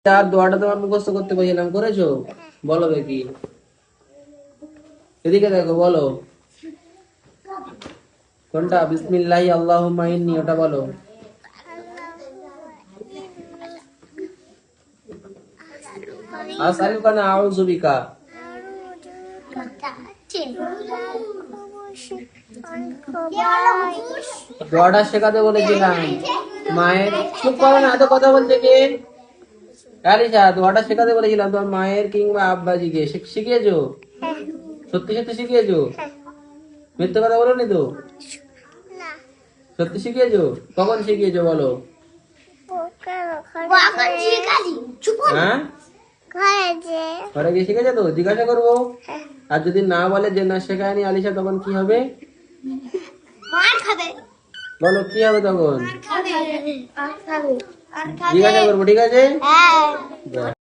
তার দোয়াটা তোমার মুখস্থ করতে বলেছিলাম, করেছো? বলো দেখি, এদিকে দেখো, বলো কোনটা? বিসমিল্লাহি আল্লাহুম্মা ইন্নী, ওটা বলো। আসআলুকা না আউযু বিকা। দোয়াটা শেখাতে বলেছিলাম মায়ের। চুপ করো না, এত কথা বলছে কে? আলিশা, দোয়াটা শেখাতে বলেছিলাম তোমার মায়ের কিংবা আব্বাজিকে, শিখিয়েছো? সত্যি সত্যি শিখিয়েছো? মিথ্যে কথা বলোনি তো? সত্যি শিখিয়েছো? কখন শিখিয়েছো বলো? হ্যাঁ, ঘরে গিয়ে শিখেছো তো? জিজ্ঞাসা করবো। আর যদি না বলে যে না শেখায়নি আলিশা, তখন কি হবে? বলো কি হবে তখন? জিজ্ঞাসা করবো, ঠিক আছে?